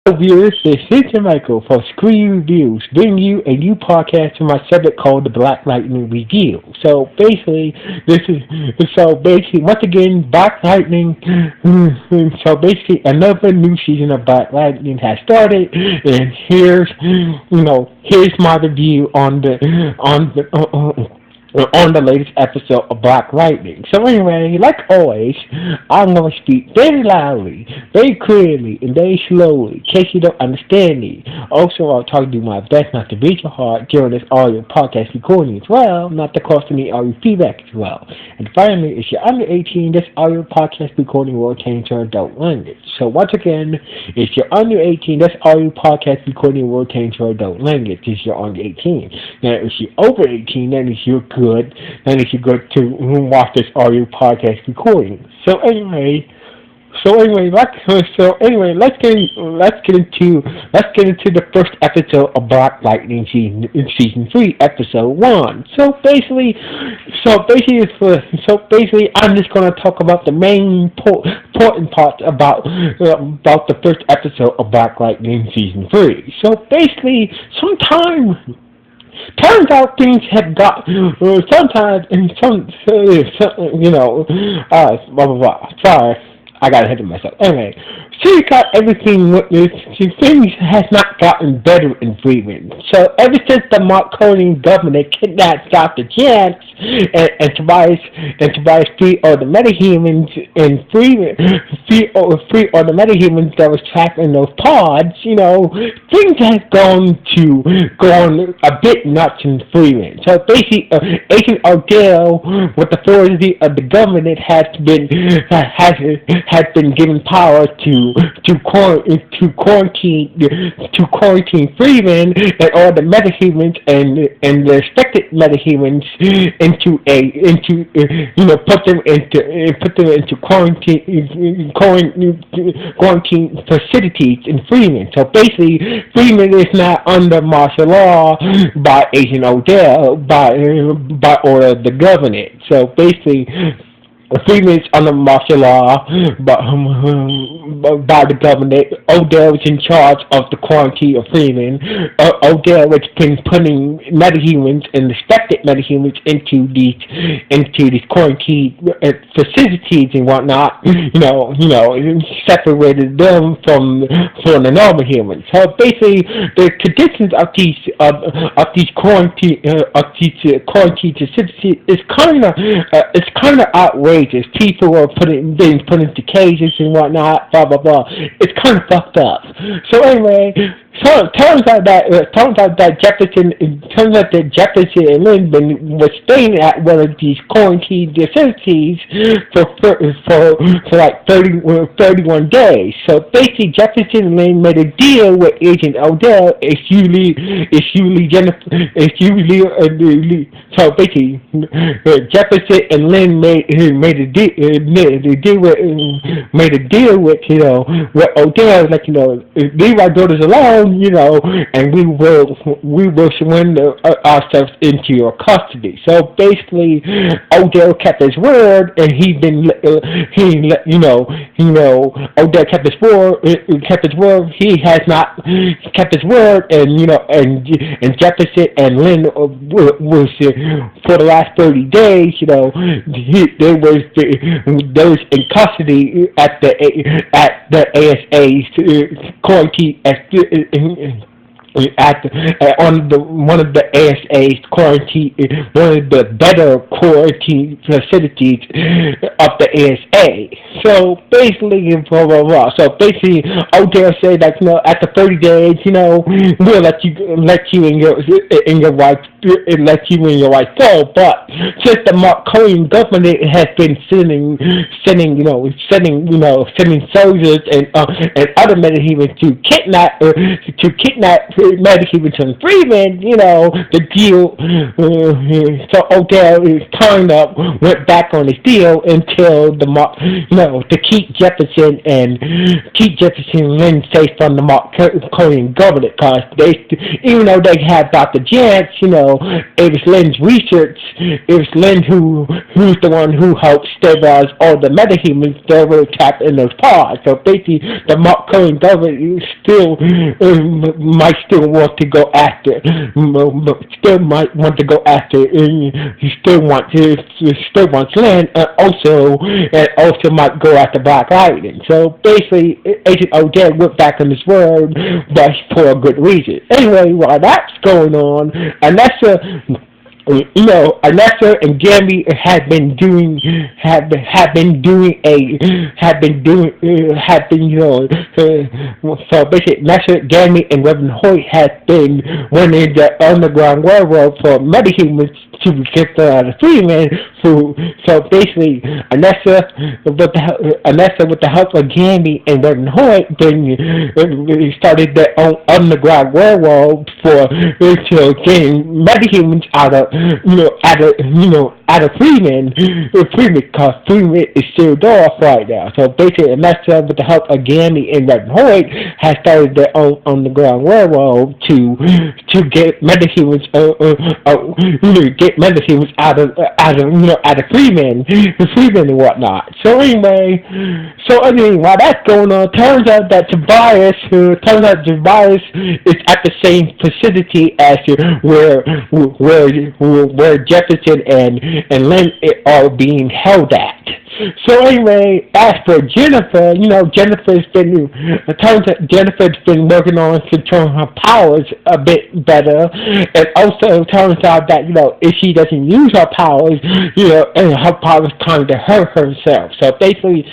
Hello viewers, this is Michael for Screen Reviews, bringing you a new podcast from my subject called the Black Lightning Review. Once again, Black Lightning. So basically, another new season of Black Lightning has started, and here's my review on the latest episode of Black Lightning. So anyway, like always, I'm going to speak very loudly, very clearly, and very slowly, in case you don't understand me. Also, I'll try to do my best not to beat your heart during this audio podcast recording as well, not to cause any audio feedback as well. And finally, if you're under 18, this audio podcast recording will change to adult language. So once again, if you're under 18, this audio podcast recording will change to adult language if you're under 18. Now, if you're over 18, then if you're good, then if you're good to watch this audio podcast recording. Let's get into the first episode of Black Lightning season 3, episode 1. So basically, I'm just gonna talk about the main important parts about the first episode of Black Lightning season 3. So basically, turns out things have got sometimes in blah blah blah. Sorry, I got ahead of myself. Anyway, she got everything witnessed. Things has not gotten better in Freeman. So ever since the Marconian government kidnapped Dr. Jantz and Tobias free all the metahumans and free all the metahumans that was trapped in those pods, things have gone a bit nuts in Freeman. So basically, Agent Odell, with the authority of the government, has been given power to quarantine Freeman and all the metahumans and the expected metahumans put them into quarantine facilities in Freeman. So basically, Freeman is not under martial law by Agent Odell by order of the government. So basically, Freeman is under martial law by the government. Odell is in charge of the quarantine of Freeman. Odell has been putting metahumans and expected metahumans into these quarantine facilities and whatnot. Separated them from the normal humans. So basically, the conditions of these quarantine facilities is kind of outrageous. People are being put into cages and whatnot, blah blah blah. It's kind of fucked up. So anyway, it turns out that Jefferson and Lindman was staying at one of these quarantine facilities for like 31 days. So basically, Jefferson and Lindman made a deal with Agent Odell. So basically, Jefferson and Lynn made a deal with Odell, like, leave our daughters alone, and we will surrender ourselves into your custody. So basically, Odell kept his word, and Odell kept his word. He has not kept his word, and Jefferson and Lynn was for the last 30 days, they was in custody at the ASA's quarantine one of the ASA's quarantine, one of the better quarantine facilities of the ASA. So basically, blah blah blah. So basically, Odell said that after 30 days, we'll let you and your wife go. But since the Marconian government has been sending soldiers and other metahumans to kidnap metahumans and Freeman, the deal. So Odell went back on his deal until to keep Jefferson and Lynn safe from the Marconian government, because even though they had Dr. Jantz, it was Lynn's research. It was Lynn who's the one who helped stabilize all the metahumans that were trapped in those pods. So basically, the Mark Cohen government still might still want to go after, still might want to go after, he still wants Lynn, and also might go after Black Lightning. So basically, Agent O'Dell went back on his word, but for a good reason. Anyway, while that's going on, Anessa and Gammy have been doing, so basically, Anessa, Gammy, and Reverend Hoyt have been running the underground railroad for metahumans to get the Freeman. So basically, Anessa, with the help of Gammy and Reverend Hoyt, started their own underground railroad to getting metahumans out of Freeman, because Freeman is sealed off right now. So basically, Anessa, with the help of Gammy and Reverend Hoyt, has started their own underground railroad to get metahumans, out of Freeman and whatnot. So anyway, while that's going on, turns out that Tobias is at the same facility as where Jefferson and Lynn are being held at. So anyway, as for Jennifer, Jennifer's been working on controlling her powers a bit better, and also turns out that if she doesn't use her powers, and her powers kind of hurt herself. So basically,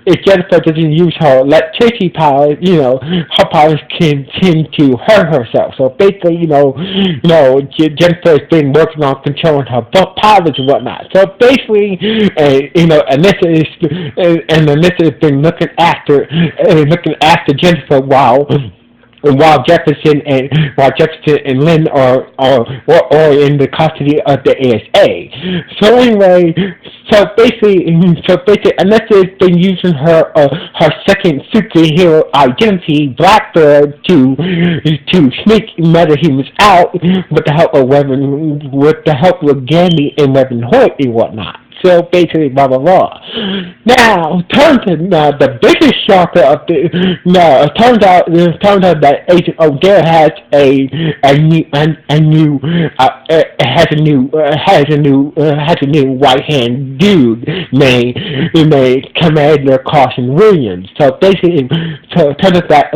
if Jennifer doesn't use her electricity powers, her powers can tend to hurt herself. So basically, Jennifer's been working on controlling her powers and whatnot. So basically, Anessa has been looking after Jennifer while Jefferson and Lynn are in the custody of the ASA. So anyway, so basically, Anessa has been using her second superhero identity, Blackbird, to sneak metahumans out with the help of Gammy and Reverend Hoyt and whatnot. So basically, blah blah blah. Now, the biggest shocker of it turns out that Agent O'Dell has a new white hand dude named Commander Carson Williams. So basically, it turns out that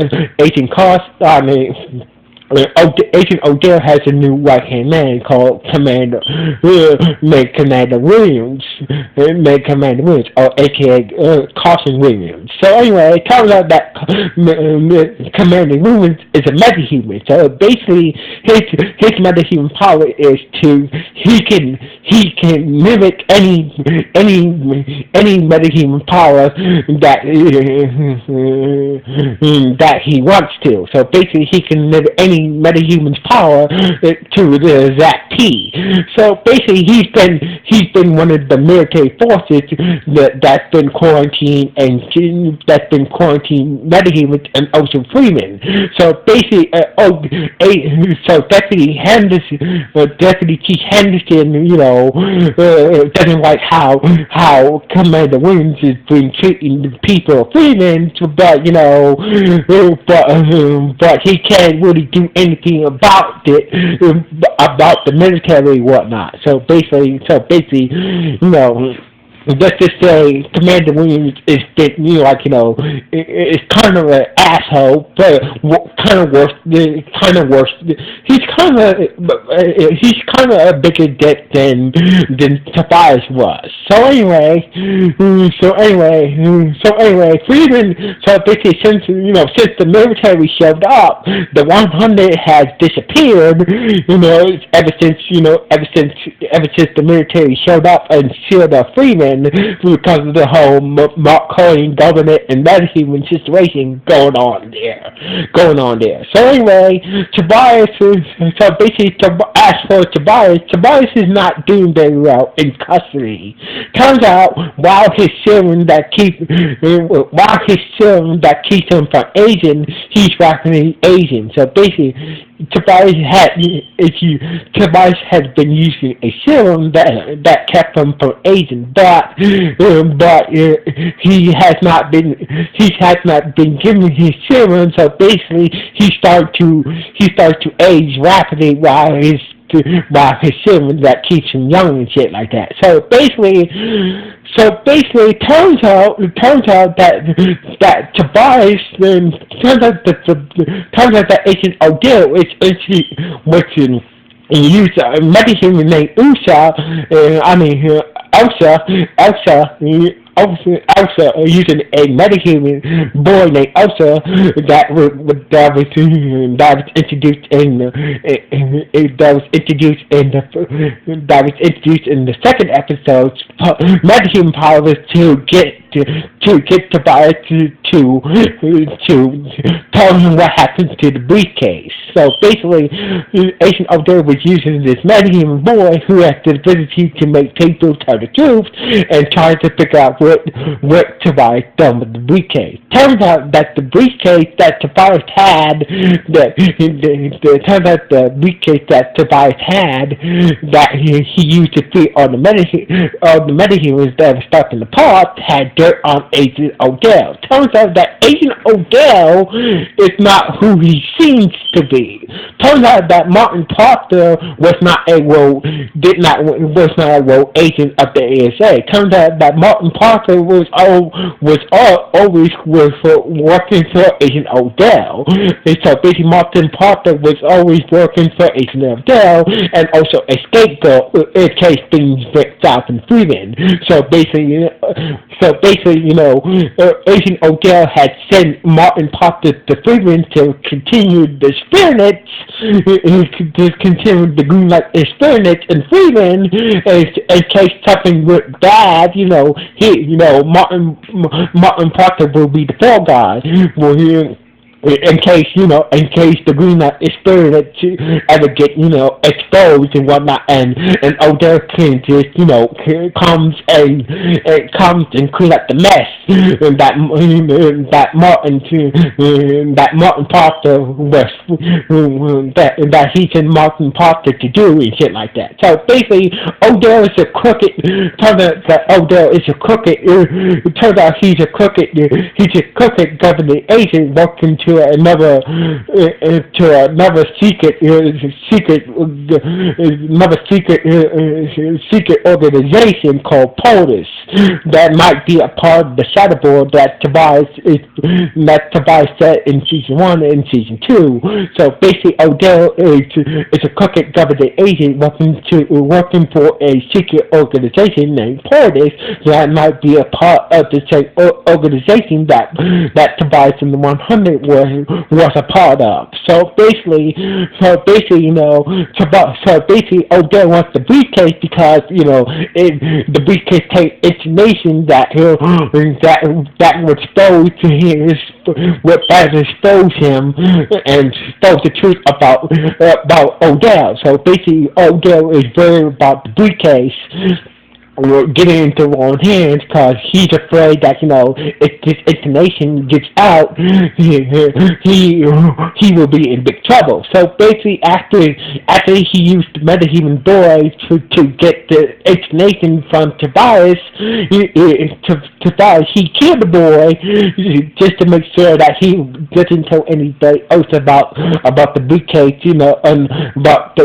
Agent O'Dell has a new right-hand man called Commander Williams, or a.k.a. Carson Williams. So anyway, it turns out that Commander Williams is a metahuman. So basically, his metahuman power is he can mimic any metahuman power that he wants to. So basically, he can mimic any metahuman's power to the exact T. So basically, he's been one of the military forces that's been quarantined metahumans and also Freeman. So basically, Deputy Chief Henderson, doesn't like how Commander Williams has been treating the people of Freeman, but he can't really do anything about the military and whatnot. So basically, just to say, Commander Williams is kind of an asshole, but kind of worse. He's kind of a bigger dick than Tobias was. So anyway, Freeman. So basically, since the military showed up, the 100 has disappeared. Ever since the military showed up and sealed up Freeman. Because of the whole Mark Cohen government and metahuman situation going on there. So anyway, Tobias is not doing very well in custody. Turns out, while his serum that keeps him from aging, he's rapidly aging. So basically, Tobias Tobias has been using a serum that kept him from aging, but he has not been given his serum, so basically he started to age rapidly while his serum that keeps him young and shit like that. So basically, it turns out that Tobias turns out that Agent Odell used a metahuman named Elsa using a metahuman boy named Elsa that was introduced in the second episode. Metahuman powers to get Tobias to tell him what happened to the briefcase. So basically, Agent Odell was using this metahuman boy who has the ability to make people tell the truth and trying to figure out what Tobias done with the briefcase. Turns out that the briefcase that Tobias had, that he used to feed on the metahumans that were stuck in the pot had dirt on Agent Odell. Turns out that Agent Odell is not who he seems to be. Turns out that Martin Parker was not a rogue agent of the ASA. Turns out that Martin Parker was always working for Agent Odell. And so basically Martin Parker was always working for Agent Odell and also a scapegoat in case things went south in Freeman. So basically, Agent Odell had sent Martin Parker to Freeman to continue the experiments, the green light experiments in Freeman in case something went bad. Martin Parker will be the fall guy. In case the green light experiment ever get exposed and whatnot, and Odell can just comes and clean up the mess that Martin Parker that he sent Martin Parker to do and shit like that. So basically, Odell is a crooked. Turns out that Odell is a crooked. It turns out he's a crooked government agent working to another secret organization called POTUS that might be a part of the shadow board that Tobias said in season 1 and season 2. So basically, Odell is a crooked government agent working for a secret organization named POTUS that might be a part of the same organization that Tobias in the 100 was a part of. So basically, Odell wants the briefcase because the briefcase takes information that was exposed to him, that expose him and expose the truth about Odell. So basically, Odell is worried about the briefcase getting into the wrong hands because he's afraid that if this information gets out, he will be in big trouble. So basically, after he used the metahuman boy to get the information from Tobias, he killed the boy just to make sure that he doesn't tell anybody else about the briefcase, and about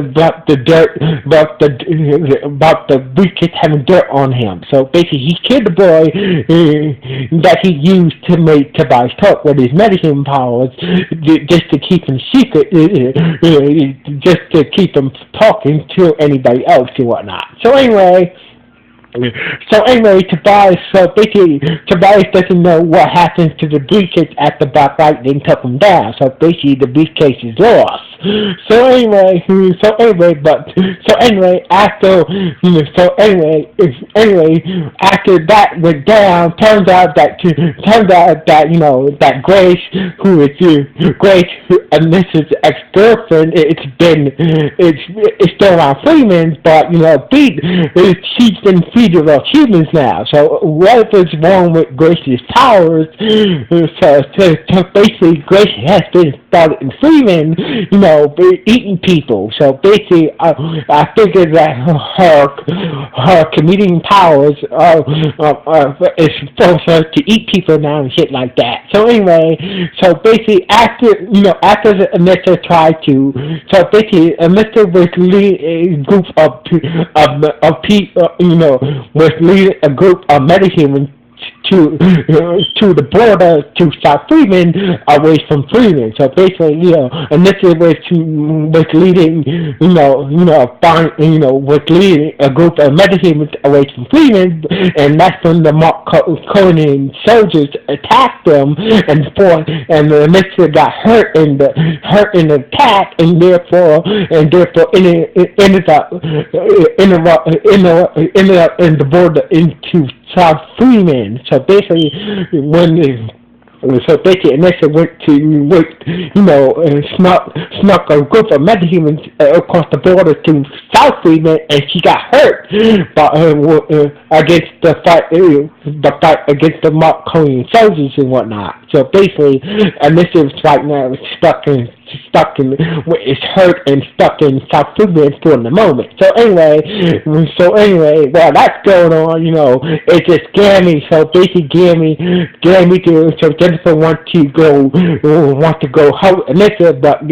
the briefcase having dirt on him. So basically, he killed the boy that he used to make Tobias talk with his medicine powers, just to keep him secret, just to keep him talking to anybody else and whatnot. So anyway, Tobias doesn't know what happens to the briefcase after Black Lightning took him down. So basically, the briefcase is lost. After that went down, turns out that Grace, who is Alyssa's ex-girlfriend, it's still around Freeman, but she's been feeding off humans now. So whatever's wrong with Grace's powers, so basically Grace has been Scarlett and Freeman, eating people. So basically, I figured that her comedian powers is force her to eat people now and shit like that. So anyway, so basically after Anissa tried to, so basically Anissa was leading a group of people, was leading a group of metahumans to the border to stop Freeman away from Freeman. So basically, and this was leading, was leading a group of metahumans away from Freeman, and that's when the Mark Conan soldiers attacked them, and the Mister got hurt in the attack, and therefore ended up in the border into South Freeman. So basically, Anissa snuck a group of metahumans across the border to South Freeman, and she got hurt, but against the fight against the Mark Conan soldiers and whatnot. So basically, Anissa is right now is hurt and stuck in South Freeman for the moment. So anyway, while that's going on, it's just Gammy. So basically, so Jennifer wants to go help Anissa, but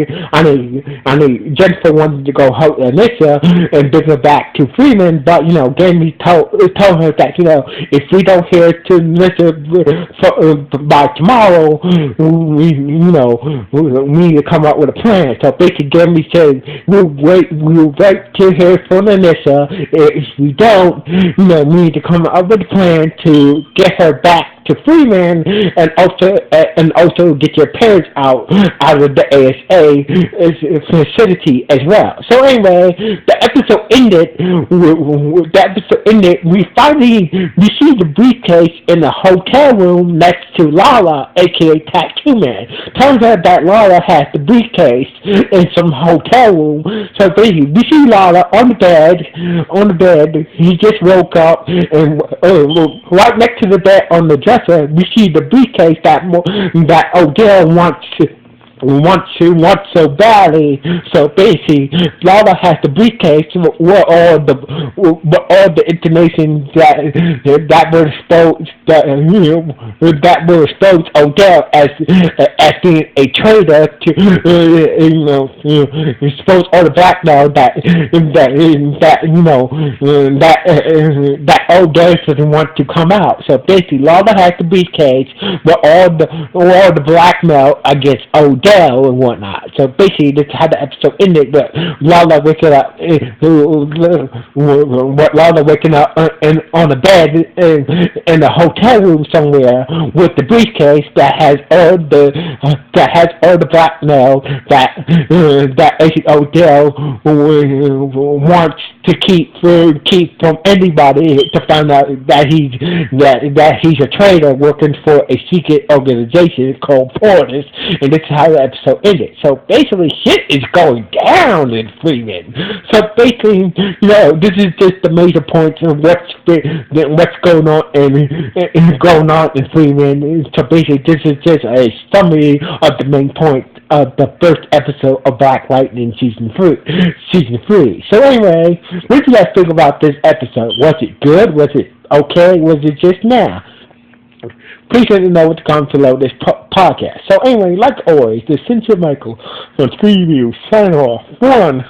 Jennifer wanted to go help Anissa and bring her back to Freeman, but Gammy told her that if we don't hear to Anissa by tomorrow, we need to come up with a plan. So basically, Gammy said we'll wait to hear from Anissa. If we don't, we need to come up with a plan to get her back to Freeman, and also get your parents out of the ASA facility as well. So anyway, the episode ended. We finally received the briefcase in the hotel room next to Lala, aka Tattoo Man. Turns out that Lala has the briefcase in some hotel room. So basically, we see Lala on the bed. He just woke up, and right next to the bed on the dresser, we see the briefcase that Odell wants so badly. So basically, Lala has the briefcase where all the information that will expose Odell as being a traitor to expose all the blackmail that Odell doesn't want to come out. So basically, Lala has the briefcase where all the blackmail against Odell and whatnot. So basically, this is how the episode ended. But Lala waking up on the bed in a hotel room somewhere with the briefcase that has all the blackmail that Agent Odell wants to keep from anybody, to find out that he's a traitor working for a secret organization called Portis, and this is how the episode ended. So basically, shit is going down in Freeman. So basically, this is just the major points of what's going on in Freeman. So basically, this is just a summary of the main point of the first episode of Black Lightning season 3. So anyway, what do you guys think about this episode? Was it good? Was it okay? Was it just now? Please let me know what the comments below this podcast. So anyway, like always, this is Cynthia Michael from Freeview signing off. 1.